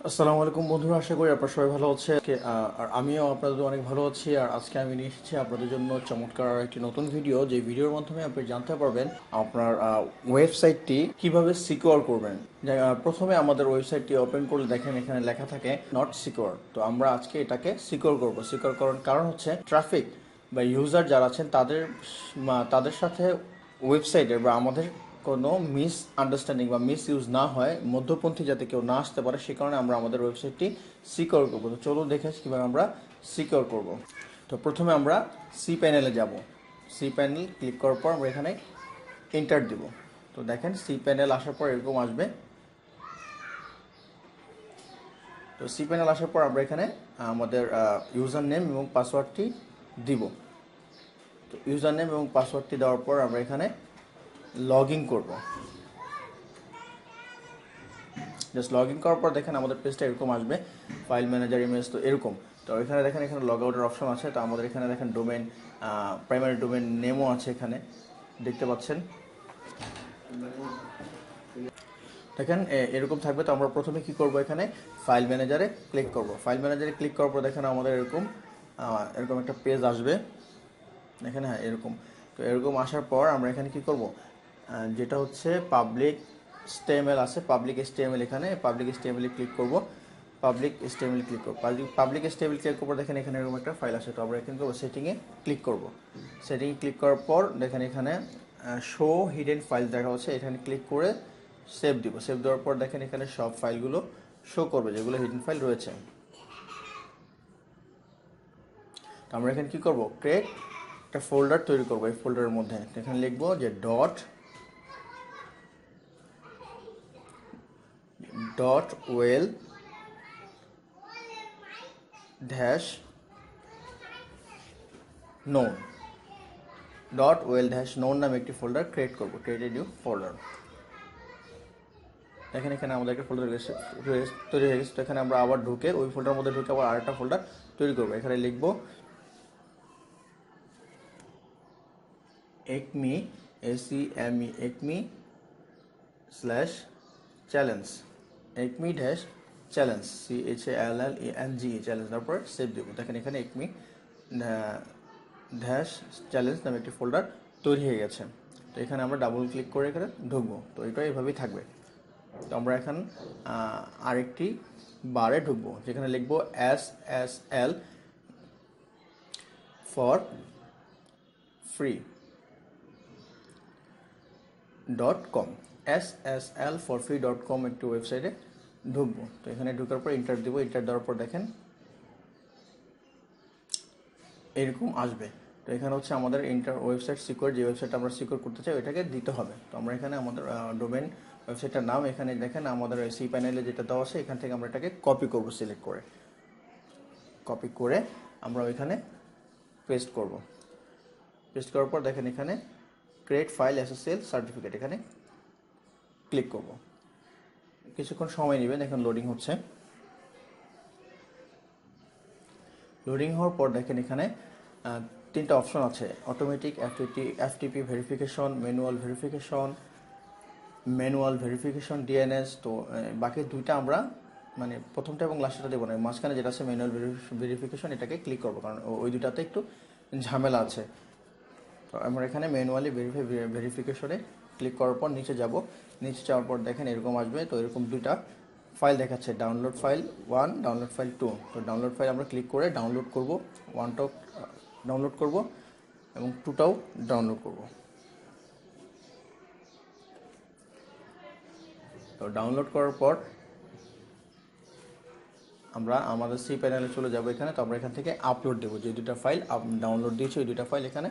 আসসালামু আলাইকুম বন্ধুরা, আশা করি আপনারা সবাই ভালো আছে। আর আমিও আপনাদের অনেক ভালো আছি। আর আজকে আমি নিয়ে এসেছি আপনাদের জন্য চমৎকার একটি নতুন ভিডিও, যে ভিডিওর মাধ্যমে আপনি জানতে পারবেন আপনার ওয়েবসাইটটি কিভাবে সিকিউর করবেন। প্রথমে আমাদের ওয়েবসাইটটি ওপেন করলে দেখেন এখানে লেখা থাকে নট সিকিউর। তো আমরা আজকে এটাকে সিকিউর করব। সিকিউর করার কারণ হচ্ছে ট্রাফিক বা ইউজার যারা আছেন তাদের সাথে ওয়েবসাইটের বা আমাদের কোনো মিস আন্ডারস্ট্যান্ডিং বা মিস ইউজ না হয়, মধ্যপন্থী যাতে কেউ না আসতে পারে, সে কারণে আমরা আমাদের ওয়েবসাইটটি সিকিউর করবো। তো চলুন দেখে আসি কীভাবে আমরা সিকিউর করব। তো প্রথমে আমরা সি প্যানেলে যাব। সি প্যানেল ক্লিক করার পর আমরা এখানে এন্টার দিব। তো দেখেন সি প্যানেল আসার পর এরকম আসবে। তো সি প্যানেল আসার পর আমরা এখানে আমাদের ইউজার নেম এবং পাসওয়ার্ডটি দিব। তো ইউজার নেম এবং পাসওয়ার্ডটি দেওয়ার পর আমরা এখানে লগ ইন করবো। জাস্ট লগ ইন করার পর দেখেন আমাদের পেজটা এরকম আসবে, ফাইল ম্যানেজার, ইমেজ, তো এরকম। তো এখানে দেখেন এখানে লগ আউটের অপশন আছে। তো আমাদের এখানে দেখেন ডোমেন, প্রাইমারি ডোমেন নেমও আছে এখানে, দেখতে পাচ্ছেন। দেখেন এরকম থাকবে। তো আমরা প্রথমে কি করব, এখানে ফাইল ম্যানেজারে ক্লিক করব। ফাইল ম্যানেজারে ক্লিক করার পর দেখেন আমাদের এরকম এরকম একটা পেজ আসবে। এখানে হ্যাঁ এরকম। তো এরকম আসার পর আমরা এখানে কি করব, যেটা হচ্ছে পাবলিক HTML আছে, পাবলিক HTML, এখানে পাবলিক HTML ক্লিক করব। পাবলিক HTML ক্লিক করব। পাবলিক HTML ক্লিক করব, দেখেন এখানে এরকম একটা ফাইল আছে। তো আমরা এখানে করবো সেটিংয়ে ক্লিক করব। সেটিংয়ে ক্লিক করার পর দেখেন এখানে শো হিডেন ফাইল দেখা হচ্ছে, এখানে ক্লিক করে সেভ দিব। সেভ দেওয়ার পর দেখেন এখানে সব ফাইলগুলো শো করবে যেগুলো হিডেন ফাইল রয়েছে। তো আমরা এখানে কি করব, ক্রিয়েট একটা ফোল্ডার তৈরি করব। এই ফোল্ডারের মধ্যে এখানে লিখবো যে dot well dash known, dot well dash known নামে একটি ফোল্ডার ক্রিয়েট করবো। Create a new folder. দেখেন এখানে আমাদের একটা ফোল্ডার তৈরি হয়ে গেছে। তো এখানে আমরা আবার ঢুকে ওই ফোল্ডারের মধ্যে ঢুকে আবার আরেকটা ফোল্ডার তৈরি করবো। এখানে লিখবো Acme, ACME, Acme slash challenge, Acme dash challenge, CHALLENGE, challenge, তারপর সেভ দেবো। দেখেন এখানে একমি ড্যাশ চ্যালেঞ্জ নামে একটি ফোল্ডার তৈরি হয়ে গেছে। তো এখানে আমরা ডাবল ক্লিক করে এখানে ঢুকবো। তো এটা এইভাবেই থাকবে। তো আমরা এখন আরেকটি বারে ঢুকবো, যেখানে লিখবো SSL for free .com, SSL for free.com একটি ওয়েবসাইটে ঢুকবো। তো এখানে ঢুকার পর ইন্টার দিব। ইন্টার দেওয়ার পর দেখেন এরকম আসবে। তো এখানে হচ্ছে আমাদের ওয়েবসাইট সিকিউর, যে ওয়েবসাইটটা আমরা সিকিউর করতে চাই ওইটাকে দিতে হবে। তো আমরা এখানে আমাদের ডোমেন ওয়েবসাইটটার নাম এখানে দেখেন আমাদের সি প্যানেলে যেটা দেওয়া আছে, এখান থেকে আমরা এটাকে কপি করব। সিলেক্ট করে কপি করে আমরা ওইখানে পেস্ট করব। পেস্ট করার পর দেখেন এখানে ক্রিয়েট ফাইল SSL সার্টিফিকেট, এখানে ক্লিক করব। কিছুক্ষণ সময় নেবে, দেখেন লোডিং হচ্ছে। লোডিং হওয়ার পর দেখেন এখানে তিনটা অপশন আছে, automatic FTP verification, manual verification DNS। তো বাকি দুইটা আমরা মানে প্রথমটা এবং লাস্টটা দেবো না, মাঝখানে যেটা আছে ম্যানুয়াল ভেরিফিকেশন, এটাকে ক্লিক করবো, কারণ ওই দুটাতে একটু ঝামেলা আছে। তো আমরা এখানে ম্যানুয়ালি ভেরিফিকেশনে ক্লিক করার পর নিচে যাব। নিচে যাওয়ার পর দেখেন এরকম আসবে। তো এরকম দুইটা ফাইল দেখাচ্ছে, ডাউনলোড ফাইল 1, ডাউনলোড ফাইল 2। তো ডাউনলোড ফাইল আমরা ক্লিক করে ডাউনলোড করব, 1টাও ডাউনলোড করব এবং 2টাও ডাউনলোড করব। তো ডাউনলোড করার পর আমরা আমাদের সি প্যানেলে চলে যাব এখানে। তো আমরা এখান থেকে আপলোড দেবো, যে দুটা ফাইল ডাউনলোড দিয়েছি ওই দুটা ফাইল এখানে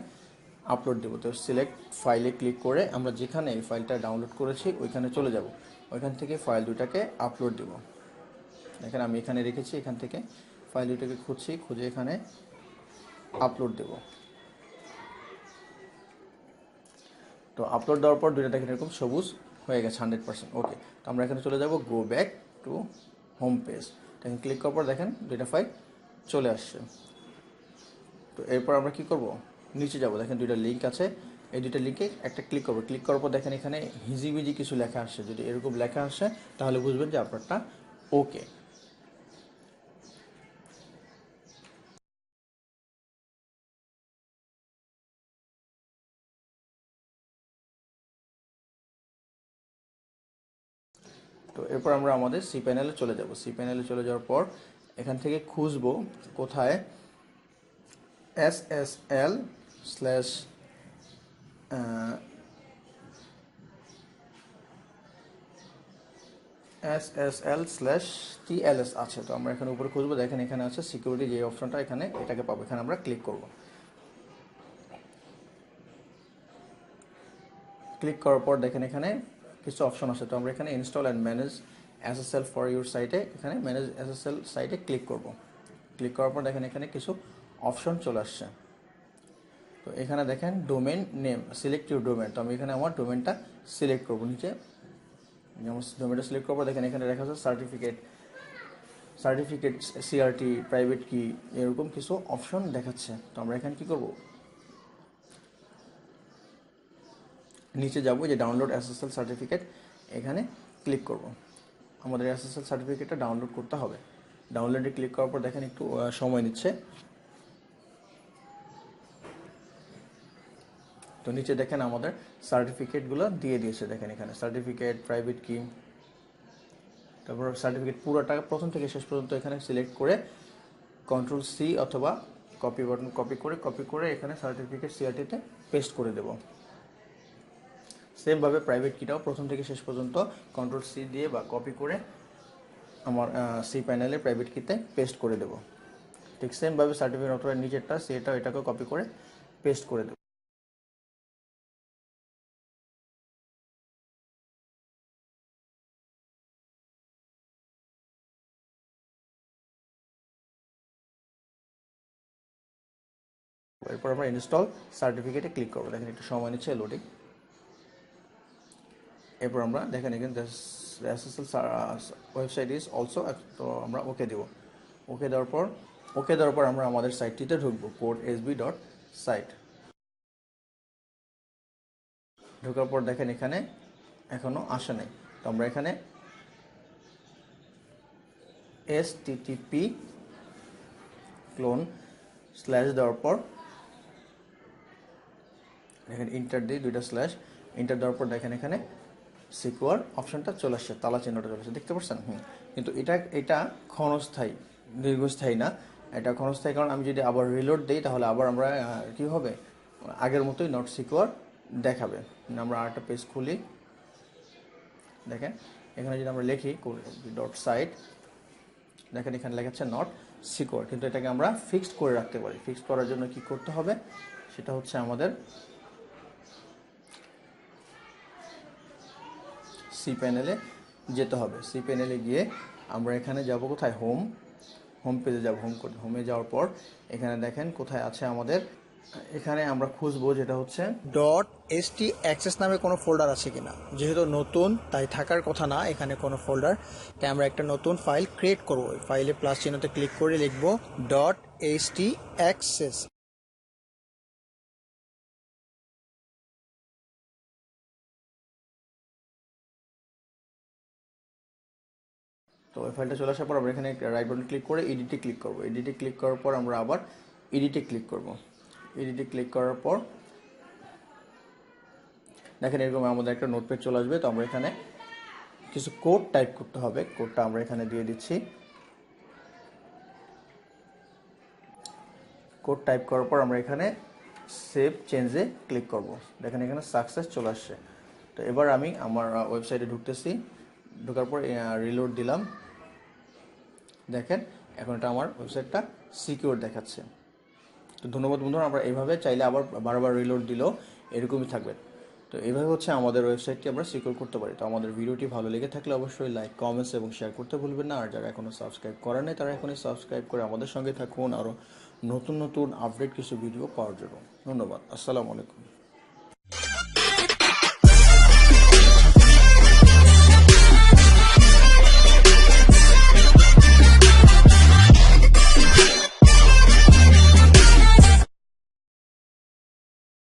আপলোড দেবো। তো সিলেক্ট ফাইলে ক্লিক করে আমরা যেখানে এই ফাইলটা ডাউনলোড করেছি ওইখানে চলে যাব। ওইখান থেকে ফাইল দুটাকে আপলোড দেবো। দেখেন আমি এখানে রেখেছি, এখান থেকে ফাইল দুটাকে খুঁজে এখানে আপলোড দেব। তো আপলোড দেওয়ার পর দুইটা দেখেন এরকম সবুজ হয়ে গেছে 100%। ওকে, তো আমরা এখানে চলে যাব go back to home page. দেখেন ক্লিক করার পর দেখেন দুইটা ফাইল চলে আসছে। তো এরপর আমরা কি করব, নিচে যাব। দেখেন দুইটা লিঙ্ক আছে, এই দুইটা লিঙ্কে একটা ক্লিক করবো। ক্লিক করার পর দেখেন এখানে হিজিবিজি কিছু লেখা আসছে। যদি এরকম লেখা আসে তাহলে বুঝবেন যে আপনারটা ওকে। তো এরপর আমরা আমাদের সি প্যানেলে চলে যাব। সি প্যানেলে চলে যাওয়ার পর এখান থেকে খুঁজবো কোথায় SSL স্ল্যাশ SSL/TLS আছে। তো আমরা এখানে উপরে খুঁজবো, দেখেন এখানে আছে সিকিউরিটি, যে অপশনটা এখানে এটাকে পাবো। এখানে আমরা ক্লিক করব। ক্লিক করার পর দেখেন এখানে কিছু অপশন আছে। তো আমরা এখানে install and manage SSL for your সাইটে, এখানে ম্যানেজ SSL সাইটে ক্লিক করব। ক্লিক করার পর দেখেন এখানে কিছু অপশন চলে আসছে। তো এখানে দেখেন domain name, select your domain. তো আমি এখানে আমার ডোমেনটা সিলেক্ট করবো। নিচে যেমন ডোমেনটা সিলেক্ট করবো, দেখেন এখানে দেখা যাচ্ছে সার্টিফিকেট সিআরটি, প্রাইভেট কি, এরকম কিছু অপশন দেখাচ্ছে। তো আমরা এখানে কি করব, নিচে যাব, যে ডাউনলোড SSL সার্টিফিকেট, এখানে ক্লিক করব। আমাদের SSL সার্টিফিকেটটা ডাউনলোড করতে হবে। ডাউনলোডে ক্লিক করার পর দেখেন একটু সময় নিচ্ছে। তো নিচে দেখেন আমাদের সার্টিফিকেটগুলো দিয়ে দিয়েছে। দেখেন এখানে সার্টিফিকেট, প্রাইভেট কি, তারপর সার্টিফিকেট পুরোটা প্রথম থেকে শেষ পর্যন্ত এখানে সিলেক্ট করে Ctrl+C অথবা কপি বাটন কপি করে এখানে সার্টিফিকেট সিআরটিতে পেস্ট করে দেব। সেমভাবে প্রাইভেট কিটাও প্রথম থেকে শেষ পর্যন্ত Ctrl+C দিয়ে বা কপি করে আমার সি প্যানেলে প্রাইভেট কিতে পেস্ট করে দেব। ঠিক সেমভাবে সার্টিফিকেট অথবা নিচেরটা এটাকে কপি করে পেস্ট করে দেব। এরপর আমরা ইনস্টল সার্টিফিকেটে ক্লিক করবো। দেখেন একটু সময় নিচ্ছে লোডিং। এরপর আমরা দেখেন এখানে SSL ওয়েবসাইট ইজ অলসো, তো আমরা ওকে দেব। ওকে দেওয়ার পর আমরা আমাদের সাইটটিতে ঢুকবো, codesb.site। ঢোকার পর দেখেন এখানে এখনো আসে নাই। তো আমরা এখানে http ক্লোন স্ল্যাশ দেওয়ার পর দেখেন ইন্টার দিই, দুইটা স্ল্যাশ ইন্টার দেওয়ার পর দেখেন এখানে সিকিউর অপশনটা চলে আসছে, তালা চিহ্নটা চলে আসছে, দেখতে পাচ্ছেন? কিন্তু এটা ক্ষণস্থায়ী, দীর্ঘস্থায়ী না। এটা ক্ষণস্থায়ী কারণ আমি যদি আবার রিলোড দিই তাহলে আবার আমরা কী হবে, আগের মতোই নট সিকিউর দেখাবে। আমরা আরেকটা পেজ খুলি, দেখেন এখানে যদি আমরা লিখি .site, দেখেন এখানে লেখাচ্ছে নট সিকিউর, কিন্তু এটাকে আমরা ফিক্সড করে রাখতে পারি। ফিক্সড করার জন্য কি করতে হবে, সেটা হচ্ছে আমাদের সি প্যানেলে যেতে হবে। সি প্যানেলে গিয়ে আমরা এখানে যাব কোথায়, হোম পেজে যাব। হোমে যাওয়ার পর এখানে দেখেন কোথায় আছে আমাদের, এখানে আমরা খুঁজবো যেটা হচ্ছে .st নামে কোনো ফোল্ডার আছে কিনা। যেহেতু নতুন তাই থাকার কথা না এখানে কোনো ফোল্ডার, তাই আমরা একটা নতুন ফাইল ক্রিয়েট করবো। ফাইলে প্লাস চিহ্নতে ক্লিক করে লিখবো .st তো ওই ফাইলটা চলে আসার পর আমরা এখানে রাইট বাটন ক্লিক করে এডিটে ক্লিক করব। এডিটে ক্লিক করার পর আমরা আবার এডিটে ক্লিক করব। এডিটে ক্লিক করার পর দেখেন এরকম আমাদের একটা নোটপ্যাড চলে আসবে। তো আমরা এখানে কিছু কোড টাইপ করতে হবে, কোডটা আমরা এখানে দিয়ে দিচ্ছি। কোড টাইপ করার পর আমরা এখানে সেভ চেঞ্জে ক্লিক করব। দেখেন এখানে সাকসেস চলে আসছে। তো এবার আমি আমার ওয়েবসাইটে ঢুকতেছি, ঢোকার পর রিলোড দিলাম। দেখেন এখন এটা আমার ওয়েবসাইটটা সিকিউর দেখাচ্ছে। তো ধন্যবাদ বন্ধুরা, আমরা এইভাবে চাইলে আবার বারবার রিলোড দিলেও এরকমই থাকবে। তো এইভাবে হচ্ছে আমাদের ওয়েবসাইটটি আমরা সিকিউর করতে পারি। তো আমাদের ভিডিওটি ভালো লেগে থাকলে অবশ্যই লাইক, কমেন্টস এবং শেয়ার করতে ভুলবেন না। আর যারা এখনও সাবস্ক্রাইব করেন নাই তারা এখনই সাবস্ক্রাইব করে আমাদের সঙ্গে থাকুন আরও নতুন নতুন আপডেট কিছু ভিডিও পাওয়ার জন্য। ধন্যবাদ, আসসালামু আলাইকুম।